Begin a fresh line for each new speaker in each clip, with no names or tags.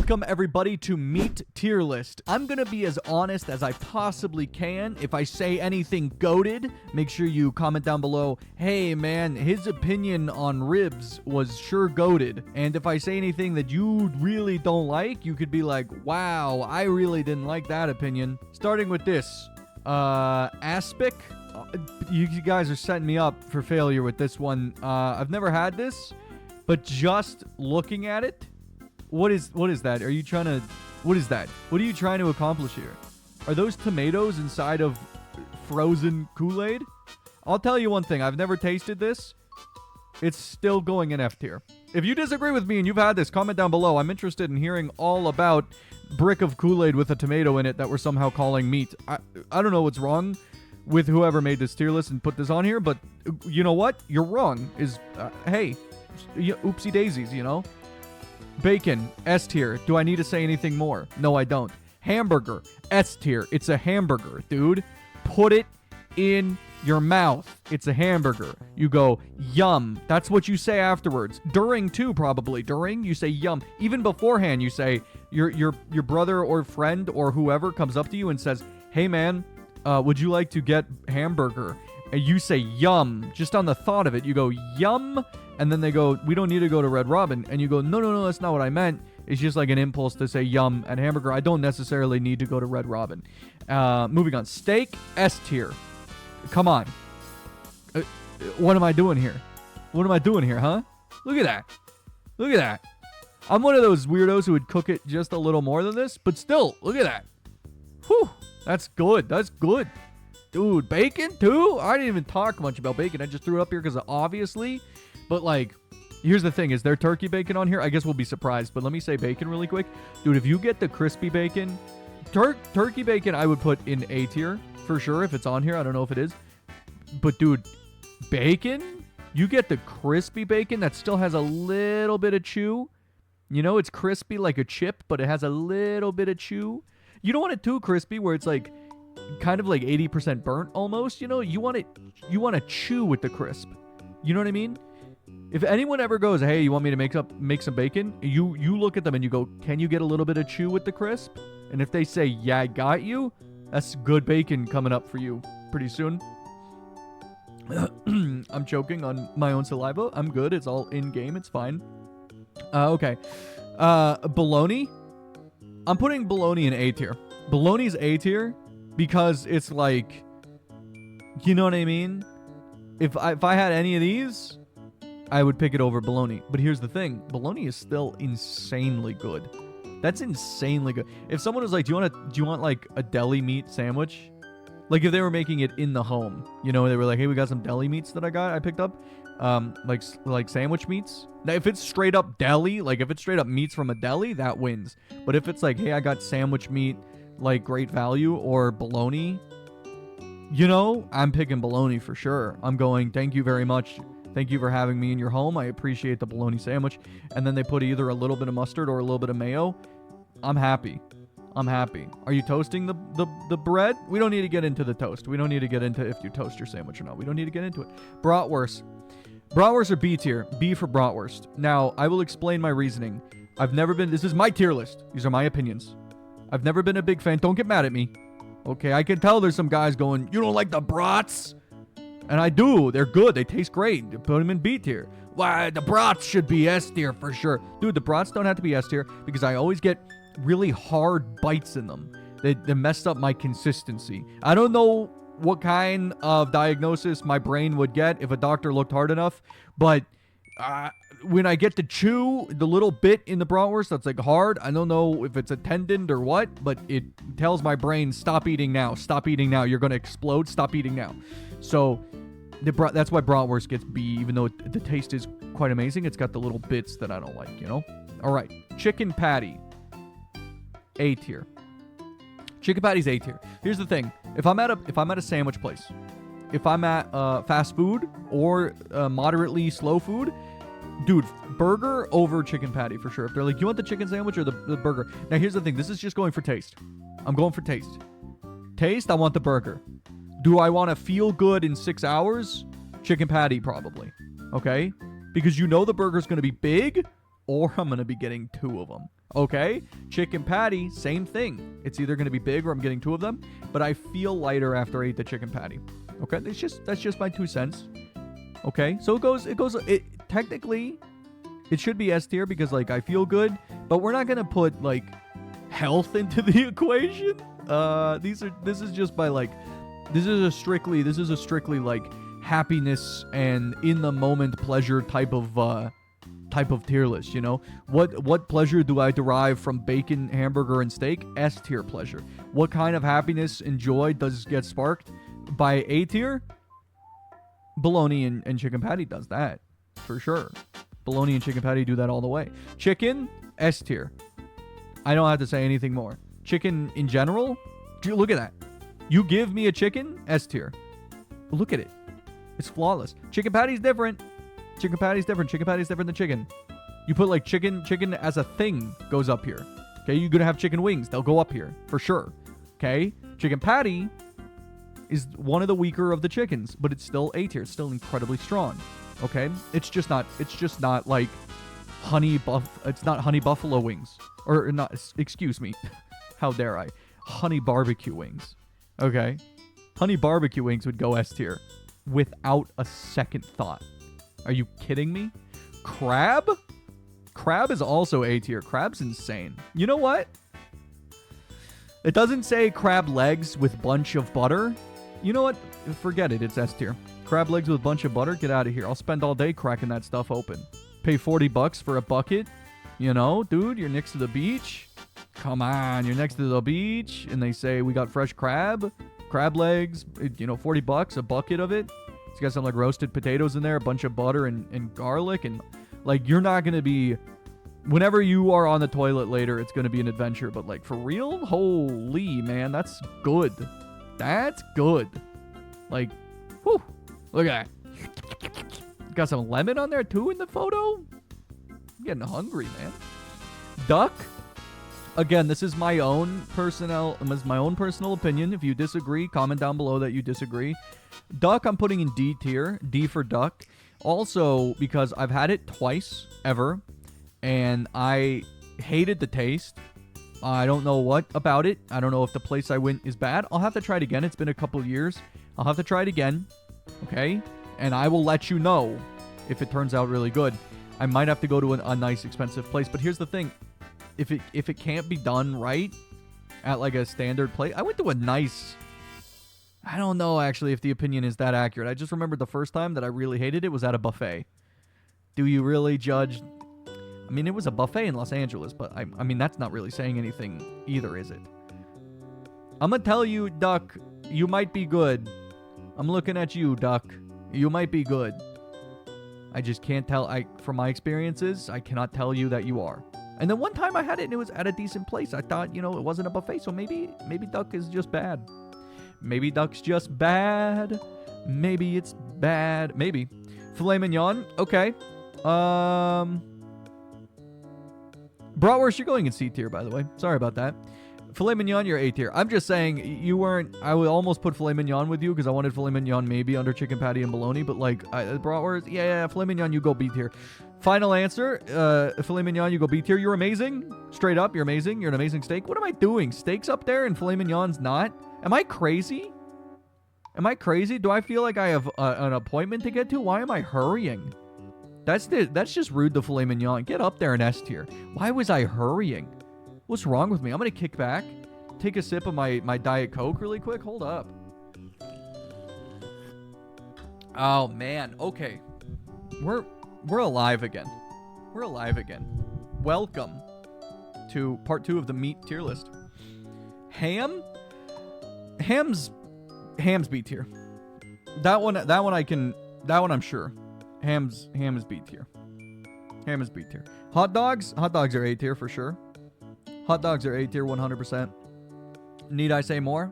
Welcome everybody to Meat Tier List. I'm gonna be as honest as I possibly can. If I say anything goated, make sure you comment down below, hey man, his opinion on ribs was sure goated. And if I say anything that you really don't like, you could be like, wow, I really didn't like that opinion. Starting with this, aspic. You guys are setting me up for failure with this one. I've never had this, but just looking at it, what is that? Are you trying to... What is that? What are you trying to accomplish here? Are those tomatoes inside of frozen Kool-Aid? I'll tell you one thing. I've never tasted this. It's still going in F tier. If you disagree with me and you've had this, comment down below. I'm interested in hearing all about brick of Kool-Aid with a tomato in it that we're somehow calling meat. I don't know what's wrong with whoever made this tier list and put this on here, but you know what? You're wrong. Hey, oopsie daisies, you know? Bacon, S tier. Do I need to say anything more? No, I don't. Hamburger, S tier. It's a hamburger, dude. Put it in your mouth. It's a hamburger. You go, yum. That's what you say afterwards. During, too, probably. During, you say yum. Even beforehand, you say, your brother or friend or whoever comes up to you and says, hey, man, would you like to get hamburger? And you say yum. Just on the thought of it, you go, yum. And then they go, we don't need to go to Red Robin. And you go, no, that's not what I meant. It's just like an impulse to say yum and hamburger. I don't necessarily need to go to Red Robin. Moving on. Steak, S tier. Come on. What am I doing here? What am I doing here, huh? Look at that. Look at that. I'm one of those weirdos who would cook it just a little more than this. But still, look at that. Whew. That's good. That's good. Dude, bacon too? I didn't even talk much about bacon. I just threw it up here because obviously... But, like, here's the thing. Is there turkey bacon on here? I guess we'll be surprised. But let me say bacon really quick. Dude, if you get the crispy bacon... turkey bacon I would put in A tier. For sure, if it's on here. I don't know if it is. But, dude, bacon? You get the crispy bacon that still has a little bit of chew. You know, it's crispy like a chip, but it has a little bit of chew. You don't want it too crispy where it's, like, kind of like 80% burnt almost. You know, you want to chew with the crisp. You know what I mean? If anyone ever goes, hey, you want me to make some bacon? You look at them and you go, can you get a little bit of chew with the crisp? And if they say, yeah, I got you, that's good bacon coming up for you pretty soon. I'm choking on my own saliva. I'm good. It's all in-game. It's fine. Okay. Baloney. I'm putting baloney in A tier. Baloney's A tier because it's like, you know what I mean? If I had any of these... I would pick it over bologna. But here's the thing. Bologna is still insanely good. That's insanely good. If someone was like, do you want like a deli meat sandwich? Like if they were making it in the home, you know, they were like, hey, we got some deli meats that I picked up. Like sandwich meats. Now, if it's straight up deli, like if it's straight up meats from a deli, that wins. But if it's like, hey, I got sandwich meat, like great value or bologna, you know, I'm picking bologna for sure. I'm going, thank you very much. Thank you for having me in your home. I appreciate the bologna sandwich. And then they put either a little bit of mustard or a little bit of mayo. I'm happy. I'm happy. Are you toasting the bread? We don't need to get into the toast. We don't need to get into if you toast your sandwich or not. We don't need to get into it. Bratwurst. Bratwurst are B tier. B for bratwurst. Now, I will explain my reasoning. I've never been... This is my tier list. These are my opinions. I've never been a big fan. Don't get mad at me. Okay, I can tell there's some guys going, you don't like the brats? And I do. They're good. They taste great. Put them in B tier. Why, the brats should be S tier for sure. Dude, the brats don't have to be S tier because I always get really hard bites in them. They messed up my consistency. I don't know what kind of diagnosis my brain would get if a doctor looked hard enough, but when I get to chew the little bit in the bratwurst that's like hard, I don't know if it's a tendon or what, but it tells my brain, stop eating now. Stop eating now. You're going to explode. Stop eating now. So... that's why bratwurst gets B, even though the taste is quite amazing. It's got the little bits that I don't like, you know? All right. Chicken patty. A tier. Chicken patty's A tier. Here's the thing. If I'm at a sandwich place, if I'm at fast food or moderately slow food, dude, burger over chicken patty for sure. If they're like, you want the chicken sandwich or the burger? Now, here's the thing. This is just going for taste. I'm going for taste. Taste, I want the burger. Do I want to feel good in 6 hours? Chicken patty, probably. Okay? Because you know the burger's going to be big, or I'm going to be getting 2 of them. Okay, chicken patty, same thing. It's either going to be big or I'm getting 2 of them, but I feel lighter after I eat the chicken patty. Okay, that's just my 2 cents. Okay, so it technically it should be S tier because like I feel good, but we're not going to put like health into the equation. This is just by like this is a strictly like happiness and in the moment pleasure type of tier list, you know? What pleasure do I derive from bacon, hamburger, and steak? S tier pleasure. What kind of happiness and joy does get sparked by A tier? Bologna and chicken patty does that, for sure. Bologna and chicken patty do that all the way. Chicken, S tier. I don't have to say anything more. Chicken in general, look at that. You give me a chicken, S tier. Look at it. It's flawless. Chicken patty's different. Chicken patty's different. Chicken patty's different than chicken. You put like chicken as a thing goes up here. Okay, you're gonna have chicken wings. They'll go up here for sure. Okay, chicken patty is one of the weaker of the chickens, but it's still A tier. It's still incredibly strong. Okay, it's just not like it's not honey buffalo wings or not. Excuse me. How dare I? Honey barbecue wings. Okay, honey barbecue wings would go S tier without a second thought. Are you kidding me? Crab? Crab is also A tier. Crab's insane. You know what? It doesn't say crab legs with bunch of butter. You know what? Forget it. It's S tier. Crab legs with bunch of butter? Get out of here. I'll spend all day cracking that stuff open. Pay $40 for a bucket? You know, dude, you're next to the beach. Come on, you're next to the beach. And they say, we got fresh crab legs, you know, $40, a bucket of it. It's got some like roasted potatoes in there, a bunch of butter and garlic. And like, you're not going to be, whenever you are on the toilet later, it's going to be an adventure. But like, for real? Holy, man, that's good. That's good. Like, whew, look at that. Got some lemon on there too in the photo. I'm getting hungry, man. Duck. Again, this is my own personal opinion. If you disagree, comment down below that you disagree. Duck, I'm putting in D tier. D for duck. Also, because I've had it twice ever, and I hated the taste. I don't know what about it. I don't know if the place I went is bad. I'll have to try it again. It's been a couple of years. I'll have to try it again. Okay? And I will let you know if it turns out really good. I might have to go to a nice, expensive place. But here's the thing. If it can't be done right at like a standard place, I went to a nice... I don't know actually if the opinion is that accurate. I just remembered the first time that I really hated it was at a buffet. Do you really judge... I mean, it was a buffet in Los Angeles, but I mean, that's not really saying anything either, is it? I'm gonna tell you, Duck, you might be good. I'm looking at you, Duck. You might be good. I just can't tell. From my experiences, I cannot tell you that you are. And then one time I had it and it was at a decent place. I thought, you know, it wasn't a buffet, so maybe Duck is just bad. Maybe Duck's just bad. Maybe it's bad. Maybe. Filet mignon. Okay. Bratwurst, you're going in C tier, by the way. Sorry about that. Filet mignon, you're A tier. I'm just saying, you weren't... I would almost put filet mignon with you because I wanted filet mignon maybe under chicken patty and bologna, but like, bratwurst, yeah, filet mignon, you go B tier. Final answer, filet mignon, you go B tier. You're amazing. Straight up, you're amazing. You're an amazing steak. What am I doing? Steak's up there and filet mignon's not? Am I crazy? Am I crazy? Do I feel like I have an appointment to get to? Why am I hurrying? That's just rude to filet mignon. Get up there in S tier. Why was I hurrying? What's wrong with me? I'm going to kick back, take a sip of my Diet Coke really quick. Hold up. Oh, man. Okay. We're alive again. We're alive again. Welcome to part 2 of the meat tier list. Ham? Ham's B tier. That one I'm sure. Ham is B tier. Ham is B tier. Hot dogs are A tier for sure. Hot dogs are A tier 100%. Need I say more?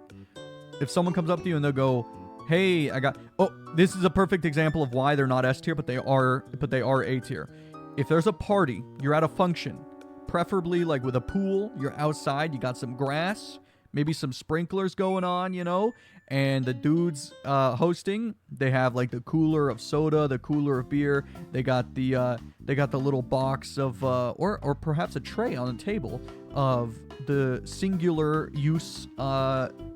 If someone comes up to you and they'll go, "Hey, this is a perfect example of why they're not S tier, but they are A tier." If there's a party, you're at a function, preferably like with a pool, you're outside, you got some grass, maybe some sprinklers going on, you know, and the dudes hosting, they have like the cooler of soda, the cooler of beer. They got the little box of or perhaps a tray on the table of the singular use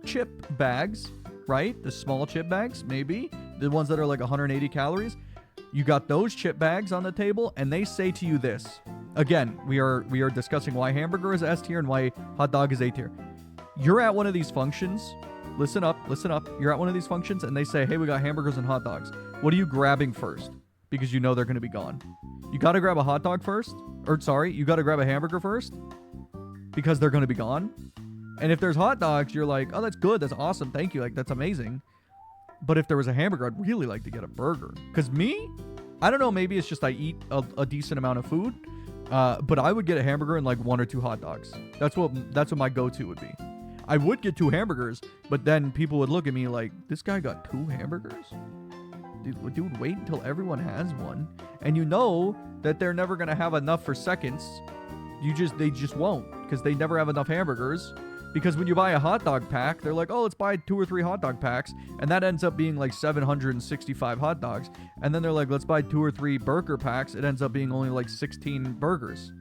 chip bags, right? The small chip bags, maybe the ones that are like 180 calories. You got those chip bags on the table, and they say to you this. Again, we are discussing why hamburger is S tier and why hot dog is A tier. You're at one of these functions. Listen up. You're at one of these functions, and they say, hey, we got hamburgers and hot dogs. What are you grabbing first? Because you know they're going to be gone. You got to grab a hot dog first. You got to grab a hamburger first. Because they're going to be gone. And if there's hot dogs, you're like, oh, that's good. That's awesome. Thank you. Like, that's amazing. But if there was a hamburger, I'd really like to get a burger. Because me, I don't know, maybe it's just I eat a decent amount of food. But I would get a hamburger and like 1 or 2 hot dogs. That's what my go-to would be. I would get 2 hamburgers, but then people would look at me like, this guy got 2 hamburgers? Dude, wait until everyone has one. And you know that they're never going to have enough for seconds. They just won't, because they never have enough hamburgers. Because when you buy a hot dog pack, they're like, oh, let's buy 2 or 3 hot dog packs. And that ends up being like 765 hot dogs. And then they're like, let's buy 2 or 3 burger packs. It ends up being only like 16 burgers.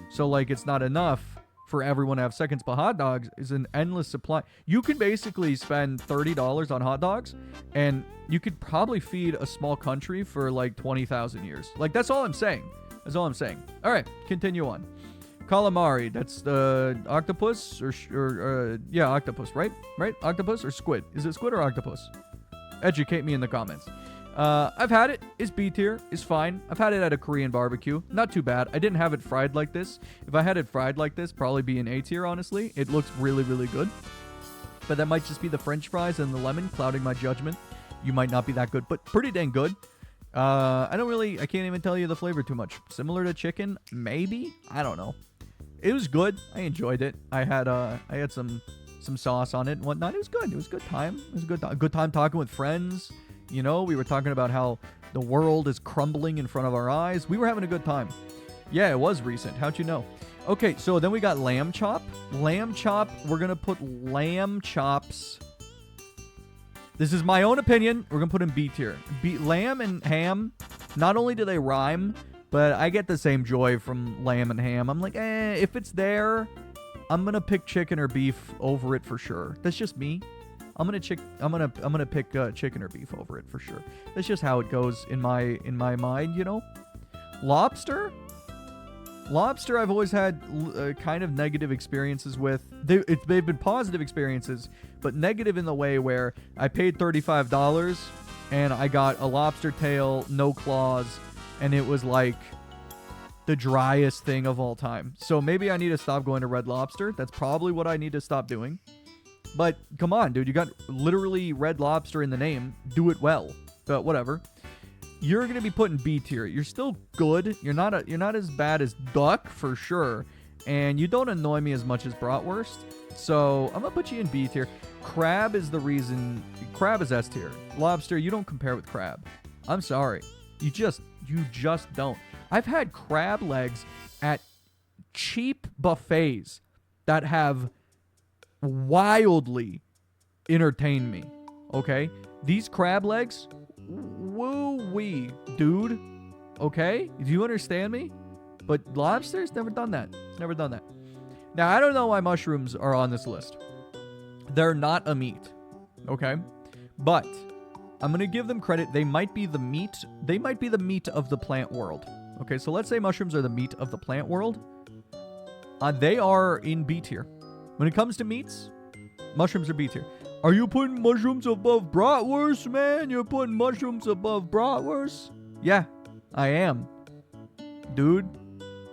So like, it's not enough for everyone to have seconds. But hot dogs is an endless supply. You can basically spend $30 on hot dogs, and you could probably feed a small country for like 20,000 years. Like, that's all I'm saying. All right, continue on. Calamari, that's the octopus yeah, octopus, right? Octopus or squid? Is it squid or octopus? Educate me in the comments. I've had it. It's B tier. It's fine. I've had it at a Korean barbecue. Not too bad. I didn't have it fried like this. If I had it fried like this, probably be an A tier, honestly. It looks really, really good. But that might just be the French fries and the lemon clouding my judgment. You might not be that good, but pretty dang good. I can't even tell you the flavor too much. Similar to chicken, maybe? I don't know. It was good. I enjoyed it. I had some sauce on it and whatnot. It was good. It was a good time. It was a good time talking with friends. You know, we were talking about how the world is crumbling in front of our eyes. We were having a good time. Yeah, it was recent. How'd you know? Okay, so then we got lamb chop. Lamb chop. We're going to put lamb chops. This is my own opinion. We're going to put in B tier. Lamb and ham, not only do they rhyme, but I get the same joy from lamb and ham. I'm like, if it's there, I'm going to pick chicken or beef over it for sure. That's just me. I'm gonna pick chicken or beef over it for sure. That's just how it goes in my mind, you know. Lobster, I've always had kind of negative experiences with. They've been positive experiences, but negative in the way where I paid $35 and I got a lobster tail, no claws, and it was like the driest thing of all time. So maybe I need to stop going to Red Lobster. That's probably what I need to stop doing. But come on, dude, you got literally Red Lobster in the name. Do it well. But whatever. You're going to be put in B tier. You're still good. You're not as bad as duck for sure. And you don't annoy me as much as bratwurst. So I'm going to put you in B tier. Crab is the reason. Crab is S tier. Lobster, you don't compare with crab. I'm sorry. You just don't. I've had crab legs at cheap buffets that have wildly entertained me. Okay? These crab legs, woo-wee, dude. Okay? Do you understand me? But lobster's never done that. Now, I don't know why mushrooms are on this list. They're not a meat. Okay? But I'm going to give them credit. They might be the meat. They might be the meat of the plant world. Okay, so let's say mushrooms are the meat of the plant world. They are in B tier. When it comes to meats, mushrooms are B tier. Are you putting mushrooms above bratwurst, man? You're putting mushrooms above bratwurst? Yeah, I am. Dude,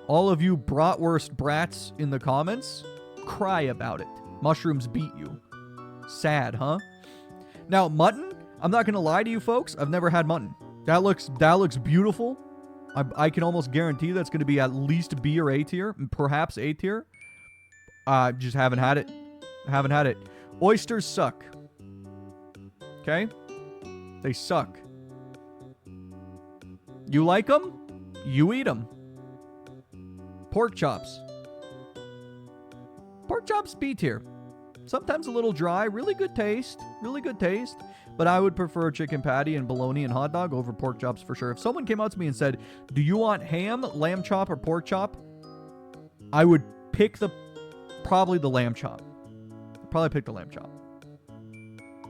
all of you bratwurst brats in the comments, cry about it. Mushrooms beat you. Sad, huh? Now, mutton, I'm not going to lie to you folks. I've never had mutton. That looks beautiful. I can almost guarantee that's going to be at least B or A tier, perhaps A tier. Just haven't had it. Oysters suck. Okay? They suck. You like them? You eat them. Pork chops. Pork chops B tier. Sometimes a little dry. Really good taste. Really good taste. But I would prefer chicken patty and bologna and hot dog over pork chops for sure. If someone came out to me and said, do you want ham, lamb chop, or pork chop? I would pick probably the lamb chop. Probably pick the lamb chop.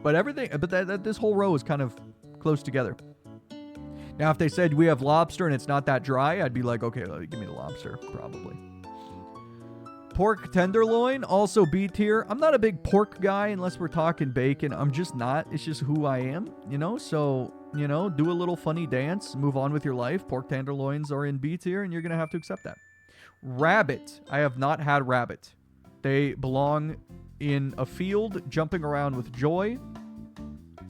But this whole row is kind of close together. Now, if they said we have lobster and it's not that dry, I'd be like, okay, give me the lobster, probably. Pork tenderloin, also B tier. I'm not a big pork guy unless we're talking bacon. I'm just not. It's just who I am, you know? So, you know, do a little funny dance, move on with your life. Pork tenderloins are in B tier, and you're going to have to accept that. Rabbit. I have not had rabbit. They belong in a field, jumping around with joy.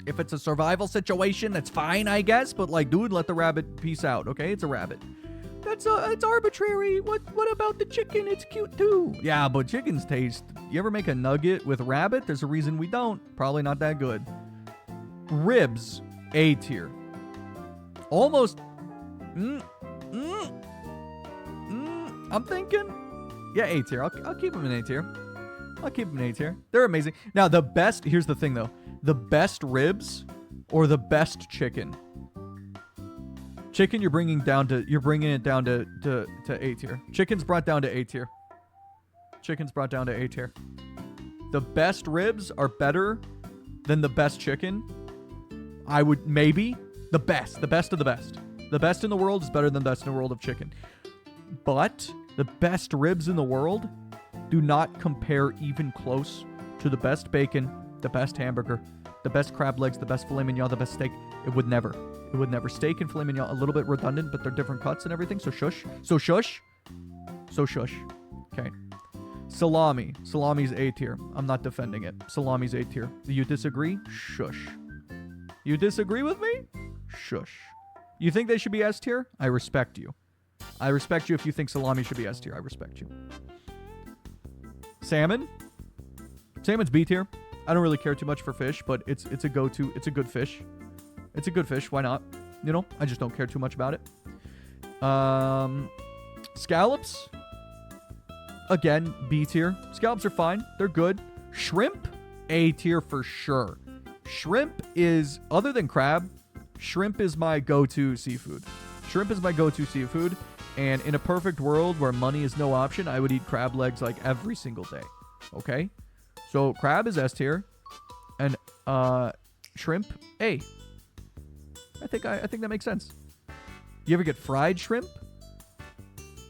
If it's a survival situation, that's fine, I guess. But, like, dude, let the rabbit peace out, okay? It's a rabbit. It's arbitrary. What about the chicken? It's cute too. Yeah, but chickens taste. You ever make a nugget with rabbit? There's a reason we don't. Probably not that good. Ribs, A tier. Almost. I'm thinking. Yeah, A tier. I'll keep them in A tier. I'll keep them in A tier. They're amazing. Now the best. Here's the thing though. The best ribs or the best chicken. Chicken, you're bringing it down to A tier. Chicken's brought down to A tier. Chicken's brought down to A tier. The best ribs are better than the best chicken. I would maybe the best of the best. The best in the world is better than the best in the world of chicken. But the best ribs in the world do not compare even close to the best bacon, the best hamburger, the best crab legs, the best filet mignon, the best steak. It would never. It would never. Steak and filet mignon, a little bit redundant, but they're different cuts and everything. So shush. So shush. So shush. Okay. Salami. Salami's A tier. I'm not defending it. Salami's A tier. You disagree? Shush. You disagree with me? Shush. You think they should be S tier? I respect you. I respect you if you think salami should be S tier. I respect you. Salmon. Salmon's B tier. I don't really care too much for fish, but it's a go-to. It's a good fish. It's a good fish. Why not? You know, I just don't care too much about it. Scallops. Again, B tier. Scallops are fine. They're good. Shrimp, A tier for sure. Shrimp is, other than crab, shrimp is my go-to seafood. Shrimp is my go-to seafood. And in a perfect world where money is no option, I would eat crab legs like every single day. Okay? So crab is S tier. And shrimp, A. I think that makes sense. You ever get fried shrimp?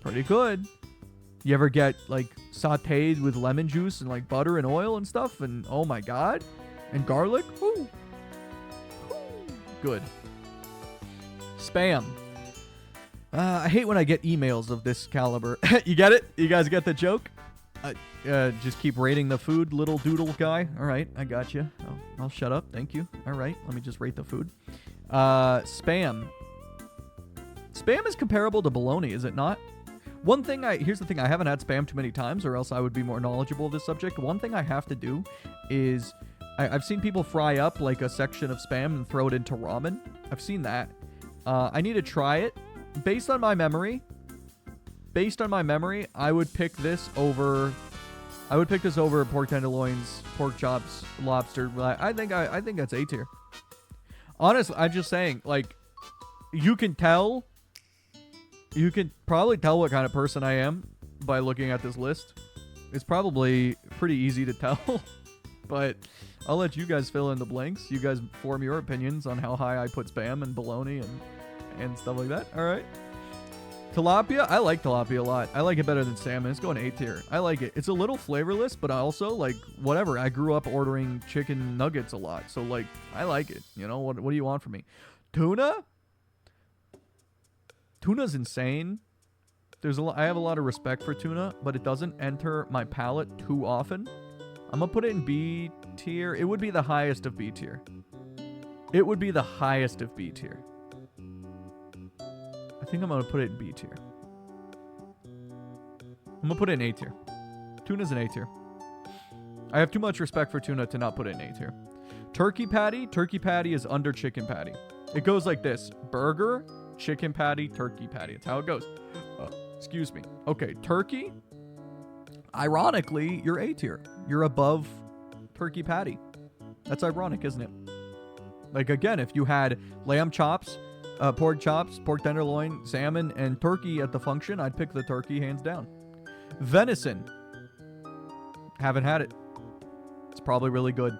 Pretty good. You ever get like sauteed with lemon juice and like butter and oil and stuff? And oh my god. And garlic? Ooh. Good. Spam. I hate when I get emails of this caliber. You get it? You guys get the joke? Just keep rating the food, little doodle guy. All right, I got you. I'll shut up. Thank you. All right, let me just rate the food. Spam. Spam is comparable to bologna, is it not? Here's the thing, I haven't had spam too many times, or else I would be more knowledgeable of this subject. One thing I have to do is, I've seen people fry up like a section of spam and throw it into ramen. I've seen that. I need to try it. Based on my memory, I would pick this over pork tenderloins, pork chops, lobster. I think that's A tier. Honestly, I'm just saying, like, you can probably tell what kind of person I am by looking at this list. It's probably pretty easy to tell, but I'll let you guys fill in the blanks. You guys form your opinions on how high I put spam and bologna and stuff like that. All right. Tilapia. I like tilapia a lot. I like it better than salmon. It's going A tier. I like it. It's a little flavorless, but I also like whatever. I grew up ordering chicken nuggets a lot, so like I like it. You know what do you want from me? Tuna. Tuna's insane. I have a lot of respect for tuna, but it doesn't enter my palate too often. I'm gonna put it in B tier. It would be the highest of B tier. It would be the highest of B tier. I think I'm going to put it in B tier. I'm going to put it in A tier. Tuna's in A tier. I have too much respect for tuna to not put it in A tier. Turkey patty. Turkey patty is under chicken patty. It goes like this. Burger, chicken patty, turkey patty. That's how it goes. Excuse me. Okay, turkey. Ironically, you're A tier. You're above turkey patty. That's ironic, isn't it? Like, again, if you had lamb chops, pork chops, pork tenderloin, salmon, and turkey at the function, I'd pick the turkey hands down. Venison. Haven't had it. It's probably really good.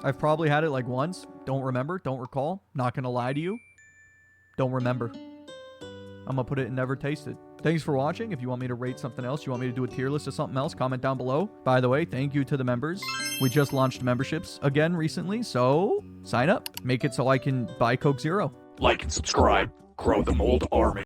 I've probably had it like once. Don't remember. Don't recall. Not gonna lie to you. Don't remember. I'm gonna put it in never tasted. Thanks for watching. If you want me to rate something else, you want me to do a tier list of something else, comment down below. By the way, thank you to the members. We just launched memberships again recently, so sign up. Make it so I can buy Coke Zero.
Like and subscribe. Grow the Mold Army.